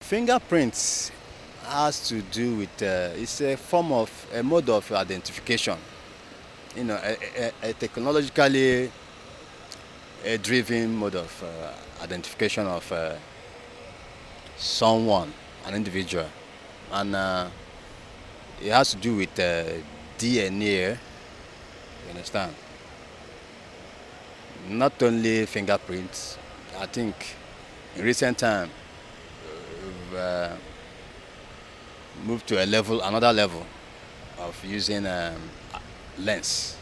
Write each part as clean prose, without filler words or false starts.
Fingerprints has to do with it's a mode of identification. A technologically driven mode of identification of someone, an individual, and it has to do with DNA. You understand? Not only fingerprints. I think in recent time we've moved to another level of using lens,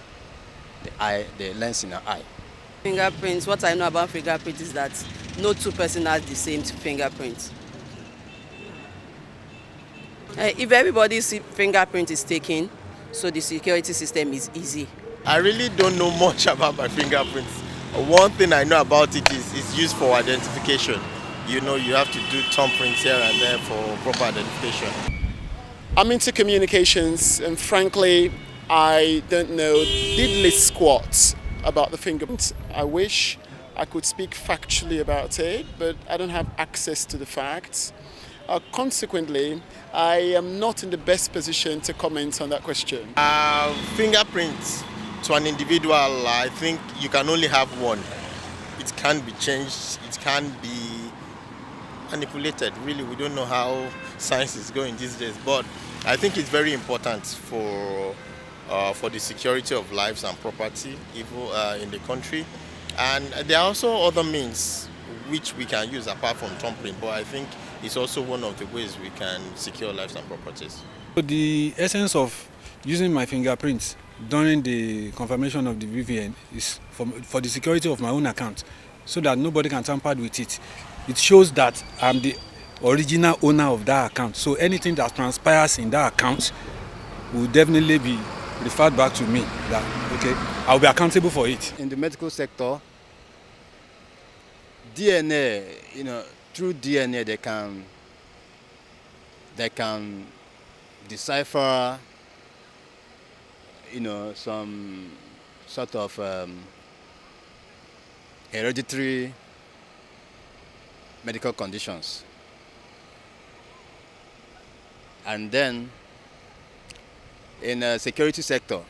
the lens in the eye. Fingerprints, what I know about fingerprints is that no two persons has the same fingerprint. If everybody's fingerprint is taken, so the security system is easy. I really don't know much about my fingerprints. One thing I know about it is it's used for identification. You have to do thumbprints here and there for proper identification. I'm into communications, and frankly, I don't know diddly squat about the fingerprints. I wish I could speak factually about it, but I don't have access to the facts. Consequently, I am not in the best position to comment on that question. Fingerprints to an individual, I think you can only have one. It can't be changed, it can't be manipulated. Really, we don't know how science is going these days, but I think it's very important for the security of lives and property even in the country. And there are also other means which we can use apart from thumbprint, but I think it's also one of the ways we can secure lives and properties. So the essence of using my fingerprints during the confirmation of the VVN is for the security of my own account, so that nobody can tamper with it. It shows that I'm the original owner of that account. So anything that transpires in that account will definitely be referred back to me. That, okay, I'll be accountable for it. In the medical sector, DNA, through DNA they can decipher, some sort of hereditary medical conditions. And then in the security sector,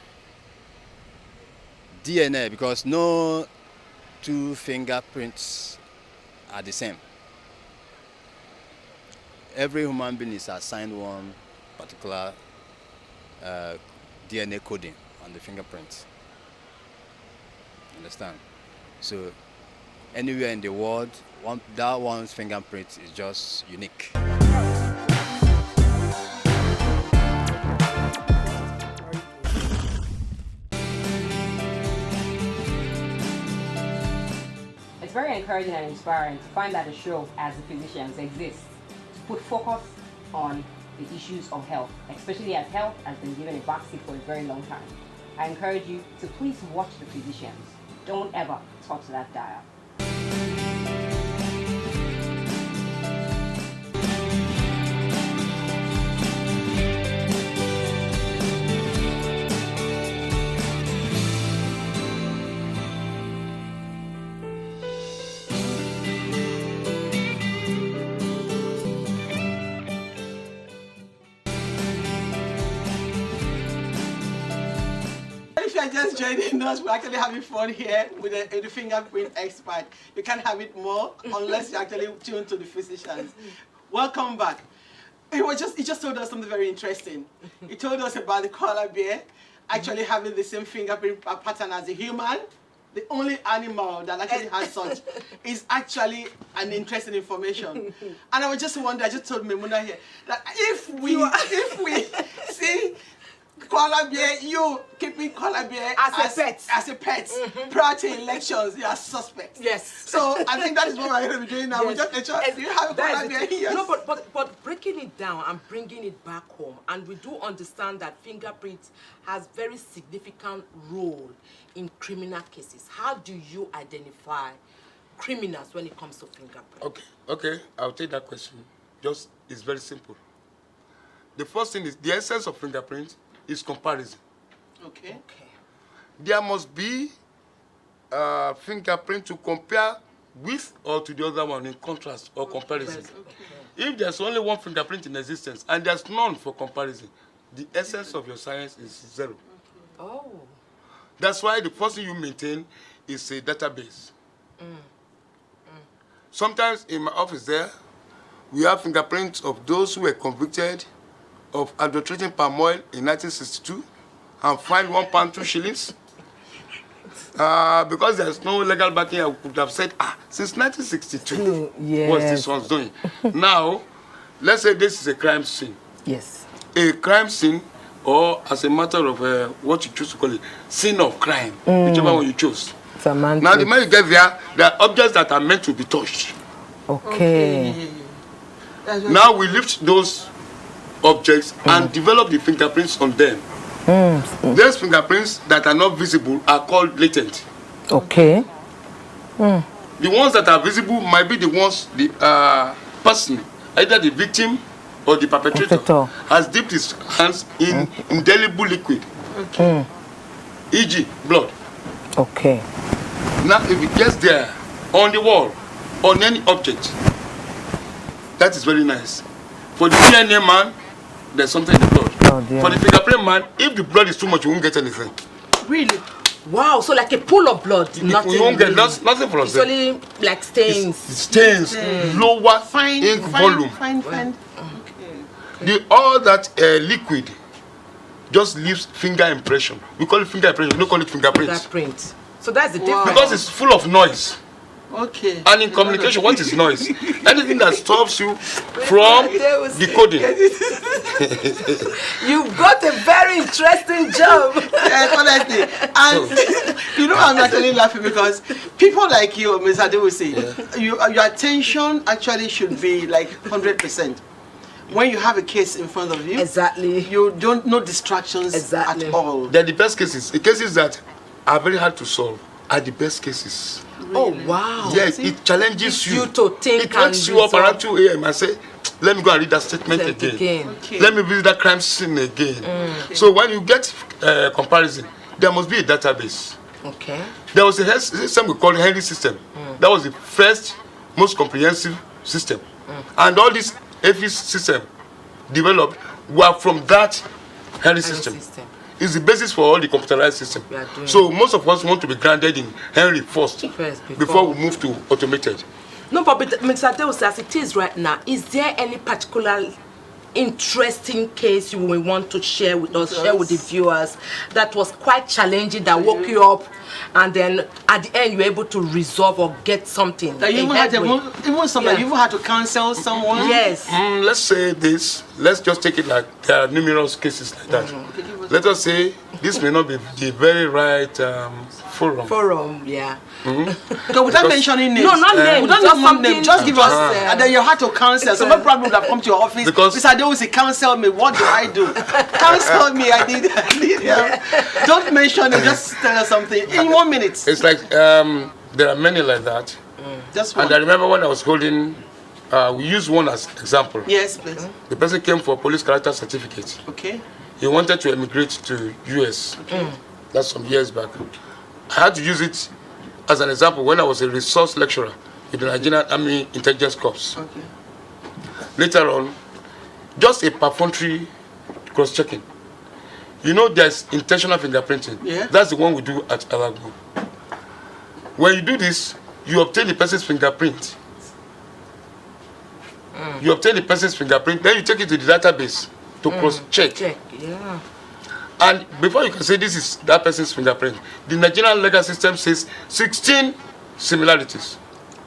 DNA, because no two fingerprints are the same. Every human being is assigned one particular DNA coding on the fingerprint. Understand? So anywhere in the world, that one's fingerprint is just unique. It's very encouraging and inspiring to find that a show as the physicians exists to put focus on the issues of health, especially as health has been given a backseat for a very long time. I encourage you to please watch the physicians. Don't ever touch that dial. If you're just joining us, we're actually having fun here with the fingerprint expert. You can't have it more unless you actually tune to the physicians. Welcome back. He just told us something very interesting. He told us about the koala bear actually having the same fingerprint pattern as a human. The only animal that actually has such is actually an interesting information. And I was just wondering, I just told Memuna here, that if we see koala bear, you keeping koala bear as a pet prior to elections, you are suspect. Yes. So I think that is what we're going to be doing now. Yes. We just ensure you have a koala bear here. No, but breaking it down and bringing it back home, and we do understand that fingerprint has very significant role in criminal cases. How do you identify criminals when it comes to fingerprint? Okay, I'll take that question. It's very simple. The first thing is the essence of fingerprint is comparison. Okay. There must be fingerprint to compare with or to the other one in contrast or comparison. Okay. If there's only one fingerprint in existence and there's none for comparison, the essence of your science is zero. Oh. That's why the first thing you maintain is a database. Sometimes in my office there, we have fingerprints of those who were convicted of adulterating palm oil in 1962 and fined £1 2 shillings. Because there's no legal backing, I could have said, since 1962, what's this one's doing? Now, let's say this is a crime scene. Yes. A crime scene, or as a matter of what you choose to call it, scene of crime, whichever one you choose. Now, the moment you get there are objects that are meant to be touched. Okay. Now we lift those objects and develop the fingerprints on them. Those fingerprints that are not visible are called latent. Okay. The ones that are visible might be the ones the person, either the victim or the perpetrator, has dipped his hands in indelible liquid, e.g. blood. Okay. Now if it gets there, on the wall, on any object, that is very nice. For the DNA man, there's something in the blood. For the fingerprint man, if the blood is too much, you won't get anything. Really? Wow, so like a pool of blood, nothing. You won't get nothing from It's only like stains. It's stains, lower ink volume. Fine. All that liquid just leaves finger impression. We call it finger impression, we don't call it fingerprint. Fingerprint. So that's the difference. Because it's full of noise. Okay. And in communication, what is noise? Anything that stops you from decoding. You've got a very interesting job. Yes, honestly. And you know, I'm actually laughing because people like you, Mr. Ade will say, your attention actually should be like 100%. When you have a case in front of you, you don't no distractions at all. They're the best cases. The cases that are very hard to solve are the best cases. Really? Oh wow! Yes, it challenges you. To think. It wakes you up around 2 a.m. and say, "Let me go and read that statement again. Okay. Let me visit that crime scene again." So when you get comparison, there must be a database. Okay. There was a system we call the Henry system. That was the first, most comprehensive system, and all these AFIS system developed were from that Henry system. Is the basis for all the computerized system. So most of us want to be grounded in Henry first before we move to automated. No, but Mr. Deus, as it is right now, is there any particular interesting case you may want to share with us, share with the viewers, that was quite challenging, that woke you up, and then at the end you were able to resolve or get something? That you even had you even had to counsel someone? Yes. Let's say this. Let's just take it like there are numerous cases like that. Let us say this may not be the very right forum. So without mentioning names. No, not names. We don't just want name. Just give us, and then you had to counsel. So no problem would have come to your office. Because Mr. Ade will say, counsel me. What do I do? Counsel me. I need help. Don't mention it. Just tell us something in 1 minute. It's like there are many like that. Just one. And I remember when I was holding, we used one as example. Yes, please. The person came for a police character certificate. Okay. He wanted to emigrate to US. That's some years back. I had to use it as an example when I was a resource lecturer in the Nigerian Army Intelligence Corps. Okay. Later on, just a perfunctory cross-checking. You know there's intentional fingerprinting. Yeah. That's the one we do at Alago. When you do this, you obtain the person's fingerprint. You obtain the person's fingerprint, then you take it to the database to cross-check. Yeah. And before you can say this is that person's fingerprint, the Nigerian legal system says 16 similarities.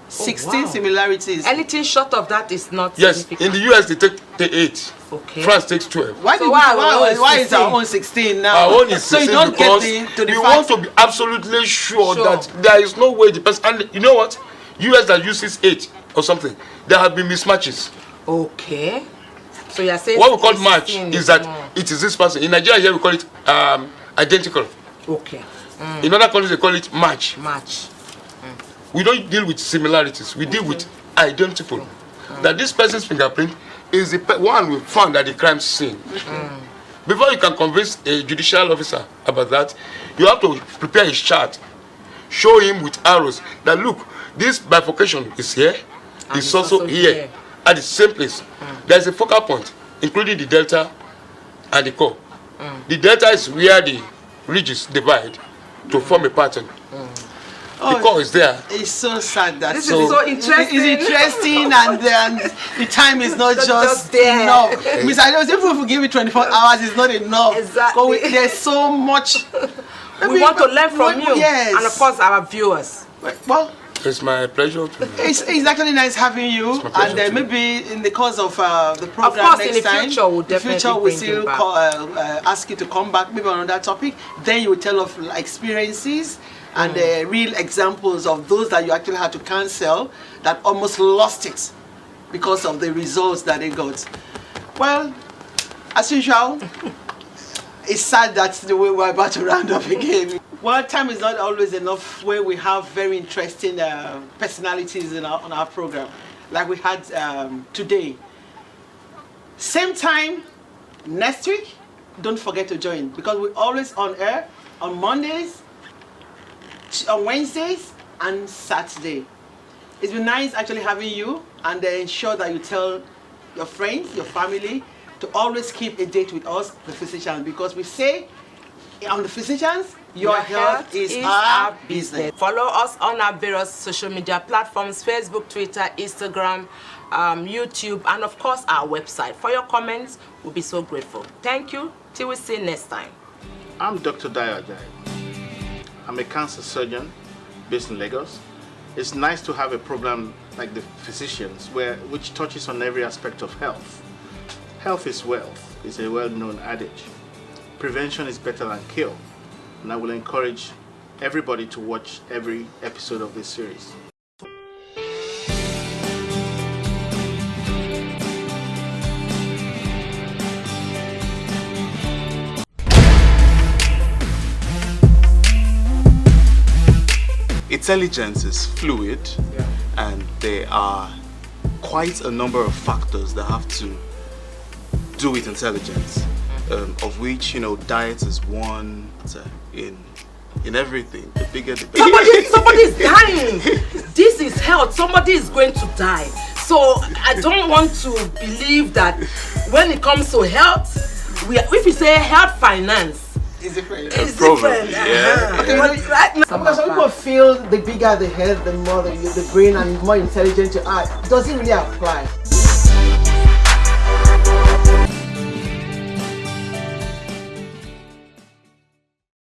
16 similarities. Anything short of that is not Yes, significant. in the US they take 8. Okay. France takes 12. Why is our own 16 now? Our own is 16 so you don't because get to the we fact. want to be absolutely sure that there is no way the person, and you know what? US that uses 8 or something, there have been mismatches. Okay. So you're saying what we call match is that it is this person. In Nigeria here we call it identical. Okay. In other countries they call it match. Match. We don't deal with similarities. We deal with identical. That this person's fingerprint is the one we found at the crime scene. Before you can convince a judicial officer about that, you have to prepare his chart, show him with arrows that look, this bifurcation is here, it's also here. at the same place. There is a focal point, including the delta and the core. The delta is where the ridges divide to form a pattern. The core is there. It's so sad that This is so interesting. It's interesting, and the time is not just there. enough. Miss, I know if we give it 24 hours, it's not enough. Exactly. There's so much. We want to learn from you. Yes. And of course, our viewers. Well, it's my pleasure to. it's actually nice having you, and maybe in the course of the program of course, next in the time, future, we'll definitely bring still you back. ask you to come back, maybe on that topic. Then you will tell of experiences and real examples of those that you actually had to cancel that almost lost it because of the results that they got. Well, as usual, it's sad that's the way we're about to round up again. Well, time is not always enough where we have very interesting personalities on our program, like we had today. Same time next week, don't forget to join, because we're always on air on Mondays, on Wednesdays, and Saturday. It's been nice actually having you, and ensure that you tell your friends, your family, to always keep a date with us, the physicians, because we say on the physicians, your health is our business. Follow us on our various social media platforms: Facebook, Twitter, Instagram, YouTube, and of course our website. For your comments, we'll be so grateful. Thank you. Till we see you next time. I'm Dr. Dayo Ajayi. I'm a cancer surgeon based in Lagos. It's nice to have a program like the Physicians, which touches on every aspect of health. Health is wealth is a well-known adage. Prevention is better than cure. And I will encourage everybody to watch every episode of this series. Intelligence is fluid, and there are quite a number of factors that have to do with intelligence, of which, you know, diet is one. In everything, the bigger the better. Somebody is dying. This is health. Somebody is going to die. So I don't want to believe that when it comes to health, if we say health finance, it's different. It's different. Yeah. Okay, right now, because some people feel the bigger the head, the more the brain and more intelligent you are. Does it really apply?